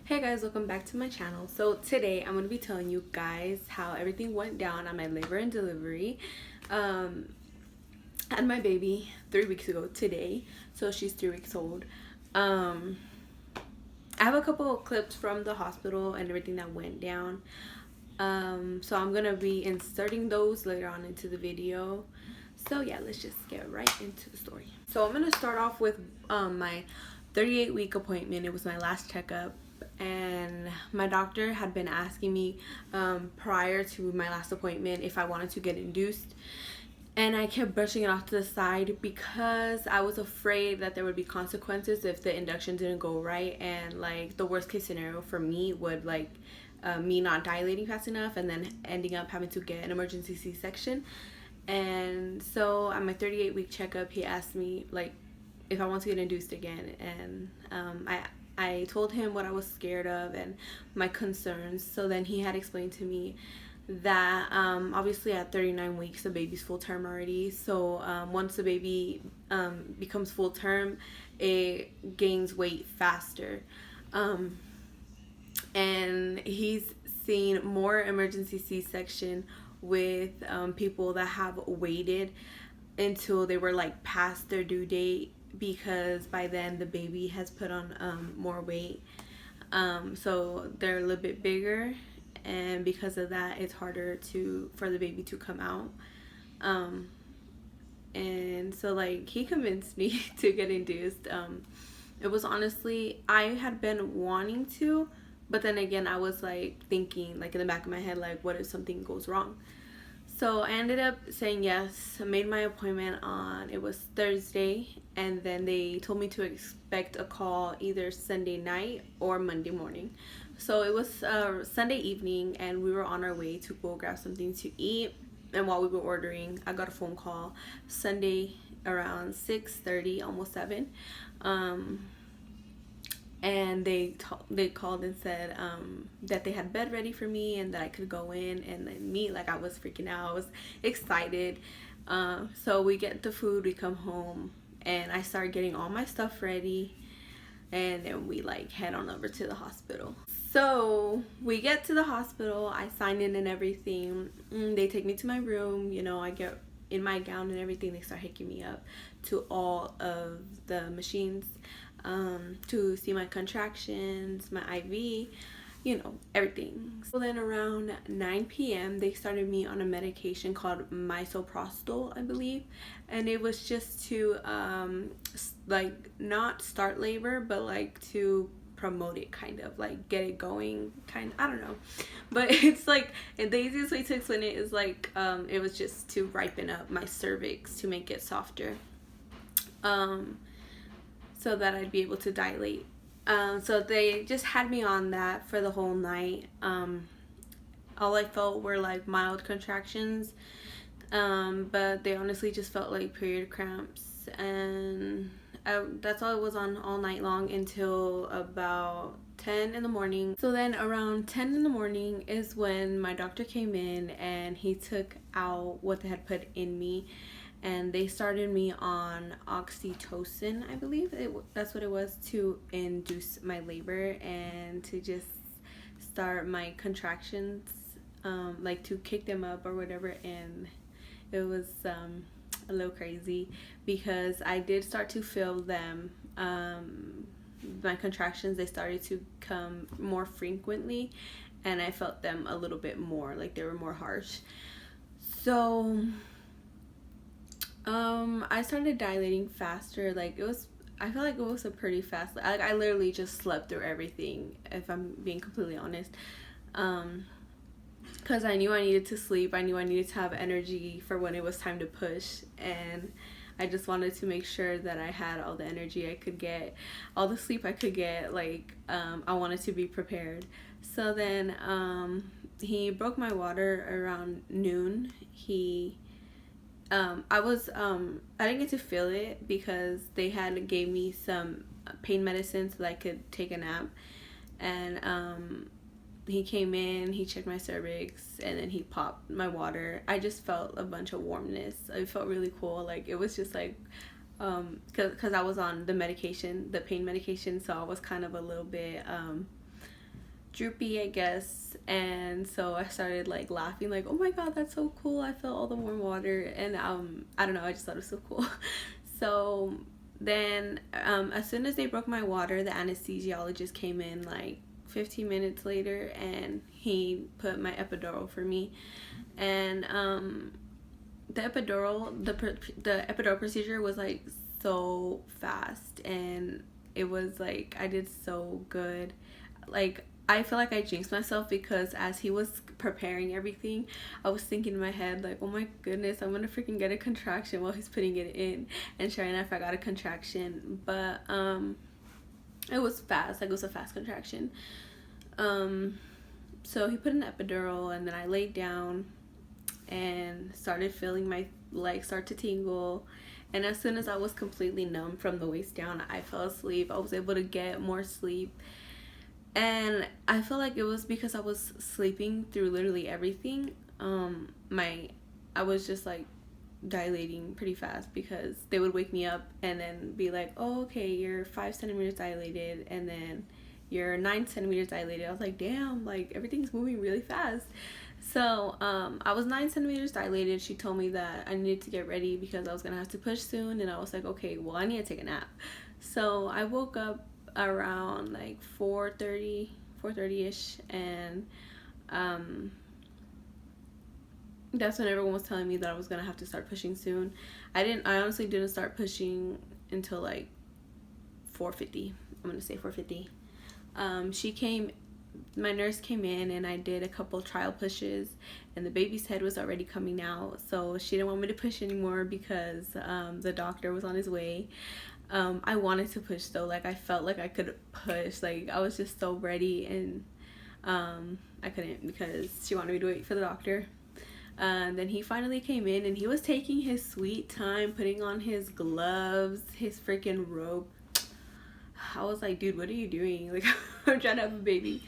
Hey guys, welcome back to my channel. So today I'm going to be telling you guys how everything went down on my labor and delivery. I had my baby 3 weeks ago today, so she's 3 weeks old. I have a couple of clips from the hospital and everything that went down. So I'm going to be inserting those later on into the video. So yeah, let's just get right into the story. So I'm going to start off with my 38-week appointment. It was my last checkup. And my doctor had been asking me prior to my last appointment if I wanted to get induced, and I kept brushing it off to the side because I was afraid that there would be consequences if the induction didn't go right, and like the worst case scenario for me would like me not dilating fast enough and then ending up having to get an emergency C-section. And so at my 38-week checkup, he asked me like if I want to get induced again, and I told him what I was scared of and my concerns. So then he had explained to me that obviously at 39 weeks the baby's full term already. So once the baby becomes full term, it gains weight faster. And he's seen more emergency C-section with people that have waited until they were like past their due date, because by then the baby has put on more weight, so they're a little bit bigger, and because of that it's harder for the baby to come out. And so like he convinced me to get induced. It was honestly, I had been wanting to, but then again I was like thinking like in the back of my head, like what if something goes wrong? So I ended up saying yes. I made my appointment on, it was Thursday, and then they told me to expect a call either Sunday night or Monday morning. So it was Sunday evening, and we were on our way to go grab something to eat. And while we were ordering, I got a phone call Sunday around 6:30, almost 7. And they called and said that they had bed ready for me and that I could go in and then meet. Like, I was freaking out. I was excited. So we get the food, we come home, and I start getting all my stuff ready, and then we like head on over to the hospital. So we get to the hospital, I sign in and everything. They take me to my room, you know, I get in my gown and everything. They start hooking me up to all of the machines to see my contractions, my IV, you know, everything. So then around 9 p.m. they started me on a medication called misoprostol, I believe, and it was just to like not start labor, but like to promote it, kind of like get it going, kind of, I don't know, but it's like the easiest way to explain it is like it was just to ripen up my cervix to make it softer, so that I'd be able to dilate. So they just had me on that for the whole night. All I felt were like mild contractions, but they honestly just felt like period cramps, and that's all it was on all night long until about 10 in the morning. So then around 10 in the morning is when my doctor came in and he took out what they had put in me, and they started me on oxytocin, I believe that's what it was, to induce my labor and to just start my contractions, like to kick them up or whatever. And it was a little crazy because I did start to feel them. My contractions, they started to come more frequently, and I felt them a little bit more, like they were more harsh. So I started dilating faster. Like, it was, I feel like it was a pretty fast, like I literally just slept through everything, if I'm being completely honest, because I knew I needed to sleep. I knew I needed to have energy for when it was time to push, and I just wanted to make sure that I had all the energy I could get, all the sleep I could get. Like, I wanted to be prepared. So then he broke my water around noon. I didn't get to feel it because they had gave me some pain medicine so that I could take a nap. And he came in, he checked my cervix, and then he popped my water. I just felt a bunch of warmness. It felt really cool. Like, it was just like because I was on the medication, the pain medication, so I was kind of a little bit droopy, I guess, and so I started like laughing, like, oh my god, that's so cool. I felt all the warm water, and I don't know, I just thought it was so cool. So then as soon as they broke my water, the anesthesiologist came in like 15 minutes later, and he put my epidural for me. And the epidural procedure was like so fast, and it was like I did so good. Like, I feel like I jinxed myself, because as he was preparing everything, I was thinking in my head like, oh my goodness, I'm gonna freaking get a contraction while he's putting it in. And sure enough, I got a contraction, but it was fast. Like, it was a fast contraction. So he put an epidural, and then I laid down and started feeling my legs start to tingle. And as soon as I was completely numb from the waist down, I fell asleep. I was able to get more sleep. And I feel like it was because I was sleeping through literally everything. I was just like dilating pretty fast, because they would wake me up and then be like, oh, okay, you're 5 centimeters dilated, and then you're 9 centimeters dilated. I was like, damn, like everything's moving really fast. So I was 9 centimeters dilated. She told me that I needed to get ready because I was gonna have to push soon, and I was like, okay, well, I need to take a nap. So I woke up around like 4:30ish, and that's when everyone was telling me that I was gonna have to start pushing soon. I honestly didn't start pushing until like 4:50. I'm gonna say 4:50. My nurse came in, and I did a couple trial pushes, and the baby's head was already coming out, so she didn't want me to push anymore because the doctor was on his way. I wanted to push though. Like, I felt like I could push. Like, I was just so ready, and I couldn't because she wanted me to wait for the doctor. Then he finally came in, and he was taking his sweet time putting on his gloves, his freaking robe. I was like, dude, what are you doing? Like, I'm trying to have a baby.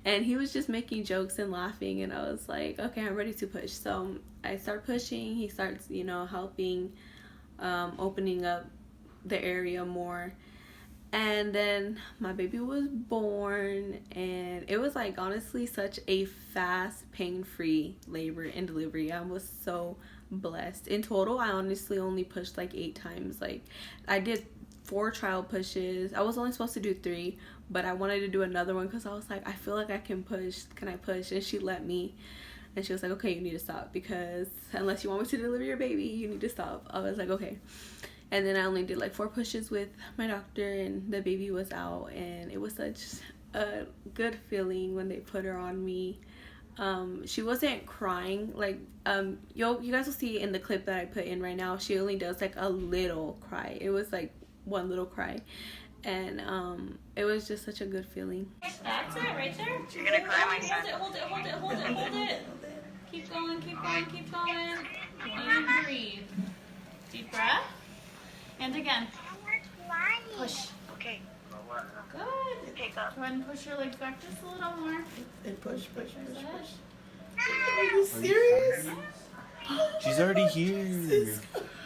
And he was just making jokes and laughing, and I was like, okay, I'm ready to push. So I start pushing. He starts, helping, opening up the area more. And then my baby was born, and it was like honestly such a fast, pain-free labor and delivery. I was so blessed. In total, I honestly only pushed like 8 times. Like, I did 4 trial pushes. I was only supposed to do 3, but I wanted to do another one because I was like, I feel like I can push. Can I push? And she let me. And she was like, okay, you need to stop, because unless you want me to deliver your baby, you need to stop. I was like, okay. And then I only did like 4 pushes with my doctor, and the baby was out, and it was such a good feeling when they put her on me. She wasn't crying. Like, you guys will see in the clip that I put in right now, she only does like a little cry. It was like one little cry, and it was just such a good feeling. That's it right there. You're gonna cry, my son. Hold it. Keep going. And breathe. Deep breath. And again. Push. Okay. Good. Pick up. Go ahead and push your legs back just a little more. And push. Are you serious? She's already here.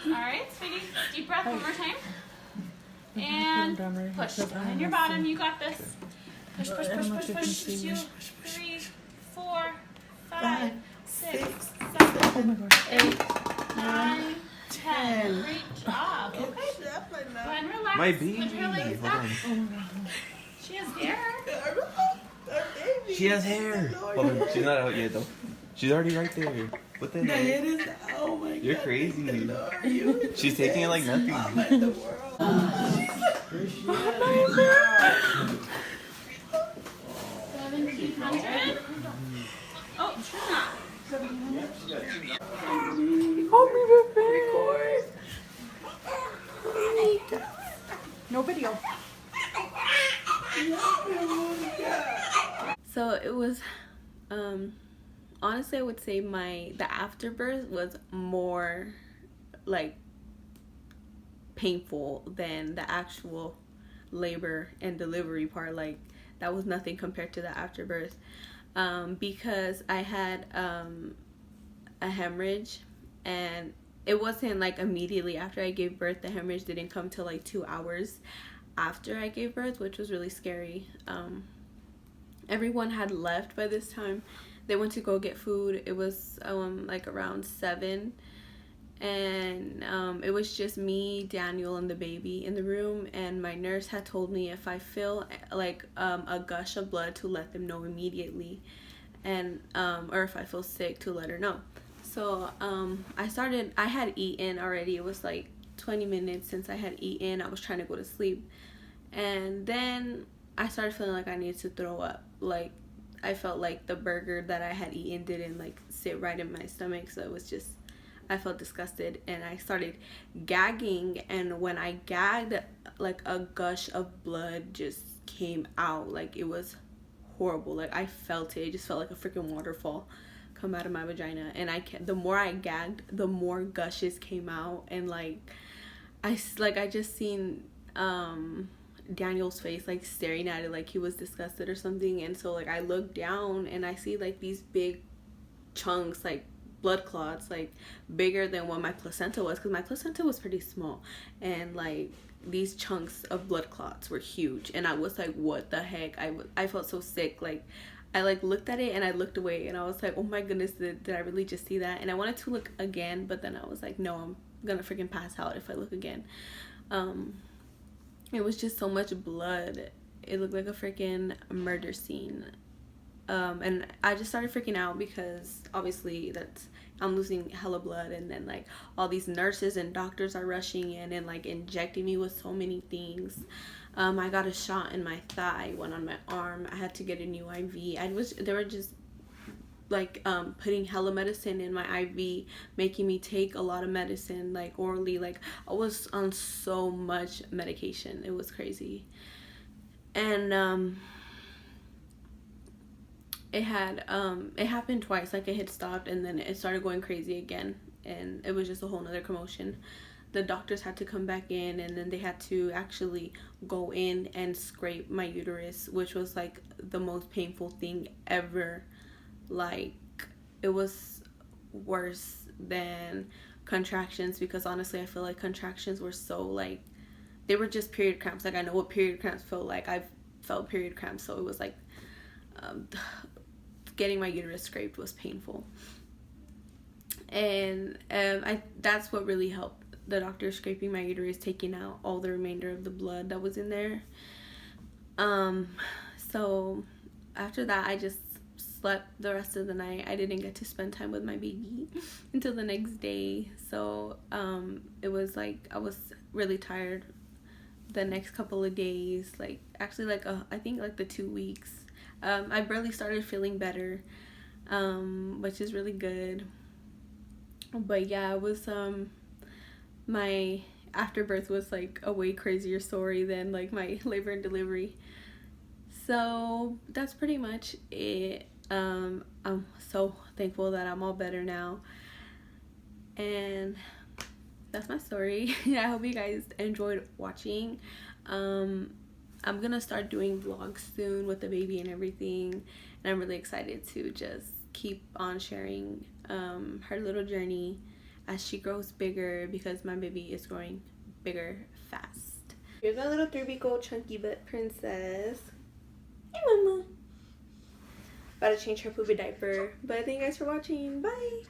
Alright, sweetie. Deep breath one more time. And push. On your bottom, you got this. Push. 2, 3, 4, 5, 6, 7, 8, 9, 10. Great job. Okay. Go ahead and relax. My baby. Put your legs Hold back. on. She has hair. She has hair. Hold on. She's not out yet though. She's already right there. What the heck? Oh my God. You're crazy. Hello, are you? She's taking it like nothing. I'm at the world. 1,700. Oh, sure not. 1,700. Record. No video. So it was, honestly, I would say the afterbirth was more like painful than the actual labor and delivery part. Like, that was nothing compared to the afterbirth, because I had a hemorrhage, and it wasn't like immediately after I gave birth. The hemorrhage didn't come till like 2 hours after I gave birth, which was really scary. everyone had left by this time. They went to go get food. It was like around 7, and it was just me, Daniel, and the baby in the room. And my nurse had told me if I feel like a gush of blood to let them know immediately, and or if I feel sick to let her know. So I had eaten already. It was like 20 minutes since I had eaten. I was trying to go to sleep, and then I started feeling like I needed to throw up. Like I felt like the burger that I had eaten didn't like sit right in my stomach, so it was just, I felt disgusted, and I started gagging. And when I gagged, like a gush of blood just came out. Like it was horrible. Like I felt it. It just felt like a freaking waterfall come out of my vagina. And the more I gagged, the more gushes came out. And like I just seen Daniel's face, like staring at it like he was disgusted or something. And so like I looked down and I see like these big chunks, like blood clots, like bigger than what my placenta was, because my placenta was pretty small, and like these chunks of blood clots were huge. And I was like, what the heck? I felt so sick. Like I like looked at it and I looked away, and I was like, oh my goodness, did I really just see that? And I wanted to look again, but then I was like, no, I'm gonna freaking pass out if I look again. It was just so much blood. It looked like a freaking murder scene. And I just started freaking out because obviously I'm losing hella blood, and then like all these nurses and doctors are rushing in and like injecting me with so many things. I got a shot in my thigh, one on my arm. I had to get a new IV. They were just like putting hella medicine in my IV, making me take a lot of medicine like orally. Like I was on so much medication. It was crazy. And it happened twice. Like it had stopped and then it started going crazy again, and it was just a whole nother commotion. The doctors had to come back in, and then they had to actually go in and scrape my uterus, which was like the most painful thing ever. Like it was worse than contractions, because honestly I feel like contractions were so like, they were just period cramps. Like I know what period cramps felt like. I've felt period cramps, so it was like getting my uterus scraped was painful. And that's what really helped. The doctor scraping my uterus, taking out all the remainder of the blood that was in there. So after that I just slept the rest of the night. I didn't get to spend time with my baby until the next day. So it was like I was really tired the next couple of days. Like actually like I think like the 2 weeks. I barely started feeling better, which is really good. But yeah, it was my afterbirth was like a way crazier story than like my labor and delivery. So that's pretty much it. I'm so thankful that I'm all better now, and that's my story. I hope you guys enjoyed watching. I'm gonna start doing vlogs soon with the baby and everything, and I'm really excited to just keep on sharing her little journey as she grows bigger, because my baby is growing bigger fast. Here's my little 3-week-old chunky butt princess. Hey mama. About to change her poopy diaper. But thank you guys for watching. Bye.